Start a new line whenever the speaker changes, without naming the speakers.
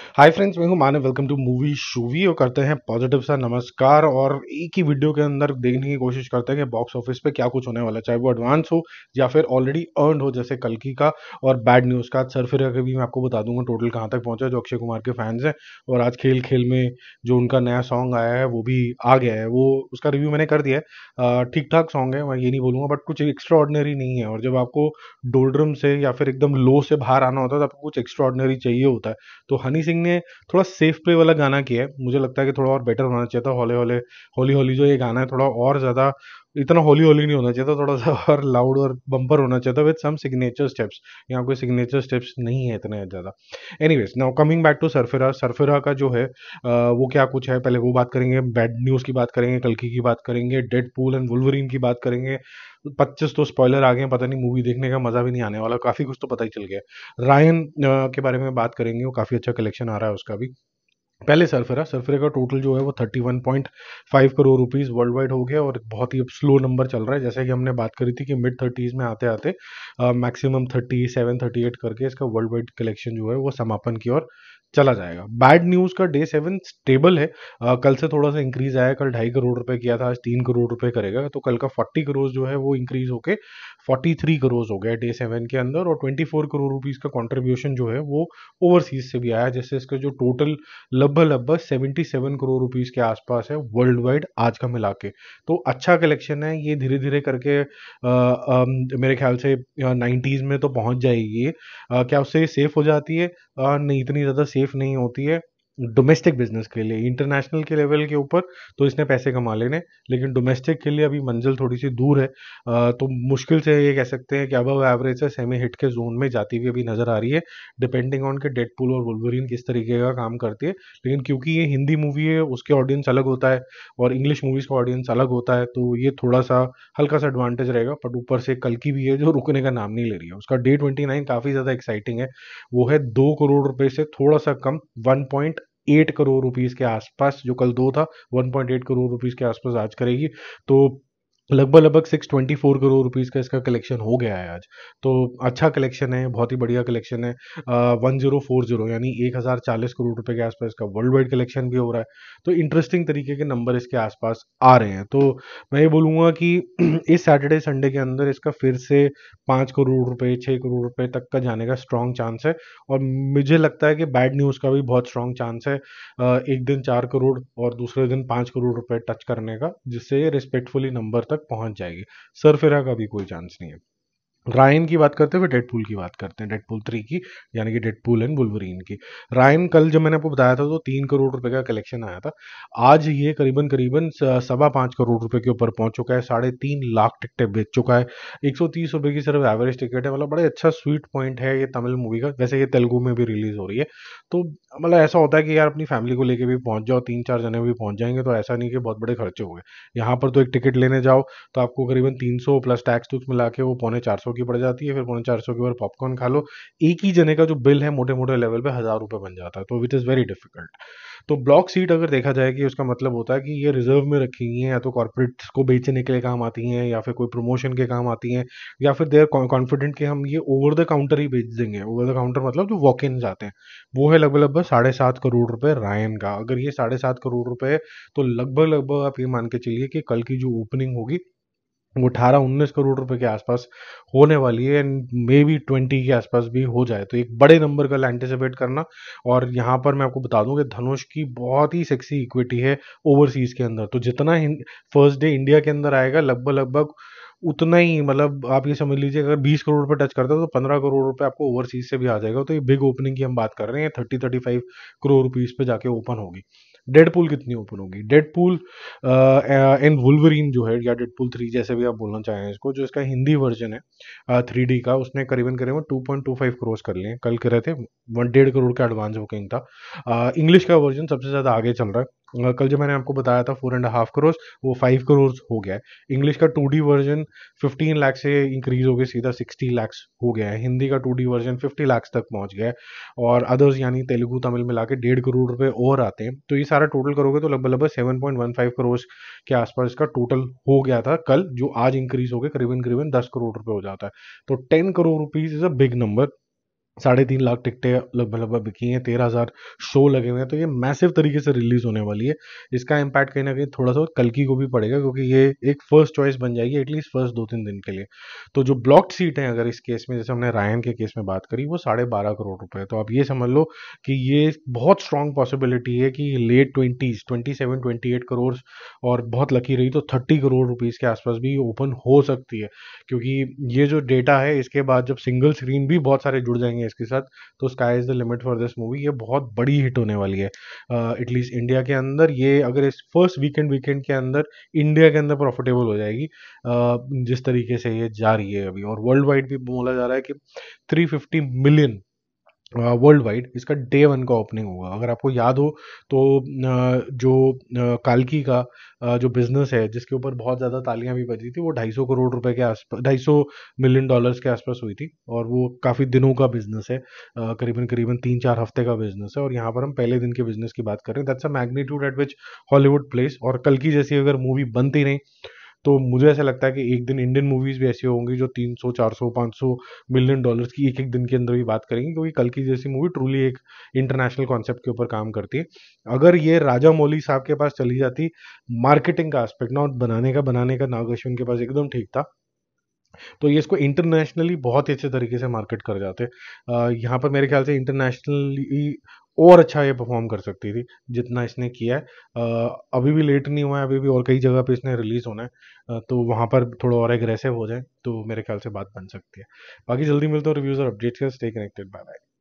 हाय friends, मैं हूं Manav. Welcome to Movie Shoovy. और करते हैं पॉजिटिव सा नमस्कार और एक ही वीडियो के अंदर देखने की कोशिश करते हैं कि बॉक्स ऑफिस पे क्या कुछ होने वाला है, चाहे वो एडवांस हो या फिर ऑलरेडी अर्नड हो, जैसे कल्कि का और बैड न्यूज़ का। आज सरफिरा के भी मैं आपको बता दूंगा टोटल कहाँ तक पहुंचा, जो अक्षय कुमार के फैंस हैं। और आज खेल खेल में जो उनका नया सॉन्ग आया है वो भी आ गया है, वो उसका रिव्यू मैंने कर दिया है। ठीक ठाक सॉन्ग है, मैं ये नहीं बोलूंगा, बट कुछ एक्स्ट्रा ऑर्डिनरी नहीं है। और जब आपको डोल्ड्रम से या फिर एकदम लो से बाहर आना होता है तो आपको कुछ एक्स्ट्रा ऑर्डिनरी चाहिए होता है। तो हनी सिंह ने थोड़ा सेफ प्ले वाला गाना किया है। मुझे लगता है कि थोड़ा और बेटर होना चाहिए था। हौले हौले होली होली जो ये गाना है, थोड़ा और ज़्यादा, इतना होली होली नहीं होना चाहिए था, थोड़ा सा और लाउड और बम्पर होना चाहिए था विद सम सिग्नेचर स्टेप्स। यहाँ कोई सिग्नेचर स्टेप्स नहीं है इतने ज़्यादा। Anyways, now coming back to Sarfira. Sarfira का जो है वो क्या कुछ है, पहले वो बात करेंगे, बैड न्यूज़ की बात करेंगे, कल्कि की बात करेंगे, डेड पूल एंड वुल्वरीन की बात करेंगे। 25 तो स्पॉइलर आ गए हैं, पता नहीं मूवी देखने का मजा भी नहीं आने वाला, काफी कुछ तो पता ही चल गया। रायन के बारे में बात करेंगे, वो काफी अच्छा कलेक्शन आ रहा है उसका भी। पहले सरफिरा सरफिरा का टोटल जो है वो 31.5 करोड़ रुपीस वर्ल्ड वाइड हो गया, और बहुत ही स्लो नंबर चल रहा है। जैसे कि हमने बात करी थी कि मिड 30s में आते आते मैक्सिमम 37-38 करके इसका वर्ल्ड वाइड कलेक्शन जो है वो समापन की ओर चला जाएगा। बैड न्यूज का डे 7 स्टेबल है। कल से थोड़ा सा इंक्रीज आया, कल 2.5 करोड़ रुपए किया था, आज 3 करोड़ रुपए करेगा। तो कल का 40 करोड़ जो है वो इंक्रीज होके 43 करोड़ हो गया डे 7 के अंदर। और 24 करोड़ रुपीज का कॉन्ट्रीब्यूशन जो है वो ओवरसीज से भी आया, जिससे इसका जो टोटल लगभग लगभग 77 करोड़ रुपीस के आसपास है वर्ल्ड वाइड आज का मिला के। तो अच्छा कलेक्शन है ये, धीरे धीरे करके मेरे ख्याल से 90s में तो पहुंच जाएगी। क्या उससे सेफ हो जाती है? नहीं, इतनी ज़्यादा सेफ नहीं होती है डोमेस्टिक बिजनेस के लिए। इंटरनेशनल के लेवल के ऊपर तो इसने पैसे कमा लेने, लेकिन डोमेस्टिक के लिए अभी मंजिल थोड़ी सी दूर है। तो मुश्किल से ये कह सकते हैं कि अबव एवरेज से सेमी हिट के जोन में जाती हुई अभी नजर आ रही है, डिपेंडिंग ऑन के डेडपूल और वुल्वरीन किस तरीके का काम करती है। लेकिन क्योंकि ये हिंदी मूवी है, उसके ऑडियंस अलग होता है और इंग्लिश मूवीज का ऑडियंस अलग होता है, तो ये थोड़ा सा हल्का सा एडवांटेज रहेगा। बट ऊपर से कल की भी है जो रुकने का नाम नहीं ले रही है। उसका डे 29 काफी ज्यादा एक्साइटिंग है। वो है 2 करोड़ रुपए से थोड़ा सा कम, 1.8 करोड़ रुपीस के आसपास। जो कल दो था, 1.8 करोड़ रुपीस के आसपास आज करेगी। तो लगभग लगभग 624 करोड़ रुपीस का इसका कलेक्शन हो गया है आज। तो अच्छा कलेक्शन है, बहुत ही बढ़िया कलेक्शन है। 1040 यानी 1040 करोड़ रुपए के आसपास इसका वर्ल्ड वाइड कलेक्शन भी हो रहा है। तो इंटरेस्टिंग तरीके के नंबर इसके आसपास आ रहे हैं। तो मैं ये बोलूंगा कि इस सैटरडे संडे के अंदर इसका फिर से 5 करोड़ रुपए 6 करोड़ रुपए तक का जाने का स्ट्रॉन्ग चांस है। और मुझे लगता है कि बैड न्यूज़ का भी बहुत स्ट्रॉन्ग चांस है, एक दिन 4 करोड़ और दूसरे दिन 5 करोड़ रुपए टच करने का, जिससे ये रिस्पेक्टफुली नंबर तक पहुंच जाएगी। सरफिरा का भी कोई चांस नहीं है। रायन की बात करते हुए डेडपूल की बात करते हैं, डेडपूल 3 की, यानी कि डेडपूल एंड वुल्वरीन की। रायन कल जब मैंने आपको बताया था तो 3 करोड़ रुपए का कलेक्शन आया था। आज ये करीबन करीबन 5.25 करोड़ रुपए के ऊपर पहुंच चुका है, 3.5 लाख टिकटें बेच चुका है। 130 रुपए की सिर्फ एवरेज टिकट है, मतलब बड़ा अच्छा स्वीट पॉइंट है ये तमिल मूवी का। वैसे ये तेलुगु में भी रिलीज हो रही है। तो मतलब ऐसा होता है कि यार अपनी फैमिली को लेके भी पहुंच जाओ, 3-4 जने भी पहुंच जाएंगे, तो ऐसा नहीं कि बहुत बड़े खर्चे हो गए। यहाँ पर तो एक टिकट लेने जाओ तो आपको करीबन 300 प्लस टैक्स टूक्स मिला के वो 350 की पड़ जाती है। फिर 450 के ऊपर पॉपकॉर्न खा लो, एक ही जने का जो बिल है मोटे मोटे लेवल पे 1000 रुपये बन जाता है। तो विच इज़ वेरी डिफिकल्ट। तो ब्लॉक सीट अगर देखा जाए कि उसका मतलब होता है कि ये रिजर्व में रखी गई हैं, या तो कॉर्पोरेट्स को बेचने के लिए काम आती हैं, या फिर कोई प्रमोशन के काम आती हैं, या फिर देर कॉन्फिडेंट कि हम ये ओवर द काउंटर ही बेच देंगे। ओवर द काउंटर मतलब जो वॉक इन जाते हैं, वो है लगभग लगभग 7.5 करोड़ रुपए रायन का। अगर ये 7.5 करोड़ रुपए है, तो लगभग लगभग आप ये मान के चलिए कि कल की जो ओपनिंग होगी वो 18-19 करोड़ रुपए के आसपास होने वाली है, एंड मे बी 20 के आसपास भी हो जाए। तो एक बड़े नंबर का एंटिसिपेट करना। और यहाँ पर मैं आपको बता दूं कि धनुष की बहुत ही सेक्सी इक्विटी है ओवरसीज के अंदर। तो जितना फर्स्ट डे इंडिया के अंदर आएगा, लगभग लगभग उतना ही, मतलब आप ये समझ लीजिए अगर 20 करोड़ रुपए टच करता है तो 15 करोड़ रुपए आपको ओवरसीज से भी आ जाएगा। तो ये बिग ओपनिंग की हम बात कर रहे हैं, 30-35 करोड़ रुपीज पे जाके ओपन होगी। डेडपूल कितनी ओपन होगी? डेडपूल एंड वुल्वरीन जो है, या डेडपूल 3 जैसे भी आप बोलना चाहें इसको, जो इसका हिंदी वर्जन है 3D का, उसने करीबन करीबन 2.25 करोड़ कर लिए कल के रहे थे। 1.5 करोड़ का एडवांस बुकिंग था। इंग्लिश का वर्जन सबसे ज़्यादा आगे चल रहा है। कल जो मैंने आपको बताया था 4.5 करोड़, वो 5 करोड़ हो गया है। इंग्लिश का 2D वर्जन 15 लाख से इंक्रीज हो गया, सीधा 60 लाख हो गया है। हिंदी का 2D वर्जन 50 लाख तक पहुंच गया है। और अदर्स यानी तेलुगु तमिल मिला के 1.5 करोड़ रुपए और आते हैं। तो ये सारा टोटल करोगे तो लगभग लगभग 7.15 करोड़ के आसपास इसका टोटल हो गया था कल, जो आज इंक्रीज हो गया करीबन करीबन 10 करोड़ रुपए हो जाता है। तो 10 crore rupees is a big number. 3.5 lakh टिकटें लगभग लगभग बिकी हैं, 13,000 शो लगे हुए हैं, तो ये मैसिव तरीके से रिलीज होने वाली है। इसका इम्पैक्ट कहीं ना कहीं थोड़ा सा कल्कि को भी पड़ेगा, क्योंकि ये एक फर्स्ट चॉइस बन जाएगी एटलीस्ट फर्स्ट 2-3 दिन के लिए। तो जो ब्लॉक्ड सीट है अगर इस केस में, जैसे हमने रायन के केस में बात करी, वो 12.5 करोड़ रुपए, तो आप ये समझ लो कि ये बहुत स्ट्रांग पॉसिबिलिटी है कि लेट 20s 27-28 करोड़, और बहुत लकी रही तो 30 करोड़ रुपीज के आसपास भी ओपन हो सकती है। क्योंकि ये जो डेटा है, इसके बाद जब सिंगल स्क्रीन भी बहुत सारे जुड़ जाएंगे इसके साथ, तो sky is the limit for this movie. ये बहुत बड़ी हिट होने वाली है एटलीस्ट इंडिया के अंदर। ये अगर इस फर्स्ट वीकेंड के अंदर इंडिया के अंदर प्रॉफिटेबल हो जाएगी जिस तरीके से ये जा रही है अभी, और वर्ल्ड वाइड भी बोला जा रहा है कि 350 मिलियन वर्ल्ड वाइड इसका डे 1 का ओपनिंग होगा। अगर आपको याद हो तो जो काल्की का जो बिजनेस है, जिसके ऊपर बहुत ज़्यादा तालियां भी बजी थी, वो 250 करोड़ रुपए के आसपास, $250 मिलियन के आसपास हुई थी, और वो काफ़ी दिनों का बिजनेस है, करीबन करीबन 3-4 हफ्ते का बिजनेस है, और यहाँ पर हम पहले दिन के बिजनेस की बात कर रहे हैं। That's a magnitude eight which Hollywood place. और कल की जैसी अगर मूवी बनती नहीं, तो मुझे ऐसा लगता है कि एक दिन इंडियन मूवीज भी ऐसी होंगी जो 300, 400, $500 मिलियन की एक एक दिन के अंदर भी बात करेंगी, क्योंकि कल की जैसी मूवी ट्रूली एक इंटरनेशनल कॉन्सेप्ट के ऊपर काम करती है। अगर ये राजा मौली साहब के पास चली जाती, मार्केटिंग का एस्पेक्ट ना, और बनाने का नाग अश्विन के पास एकदम ठीक था, तो ये इसको इंटरनेशनली बहुत ही अच्छे तरीके से मार्केट कर जाते। यहाँ पर मेरे ख्याल से इंटरनेशनली और अच्छा ये परफॉर्म कर सकती थी जितना इसने किया है। अभी भी लेट नहीं हुआ है, अभी भी और कई जगह पे इसने रिलीज होना है, तो वहाँ पर थोड़ा और एग्रेसिव हो जाए तो मेरे ख्याल से बात बन सकती है। बाकी जल्दी मिलते हैं रिव्यूज और अपडेट्स के, स्टे कनेक्टेड, बाय बाय।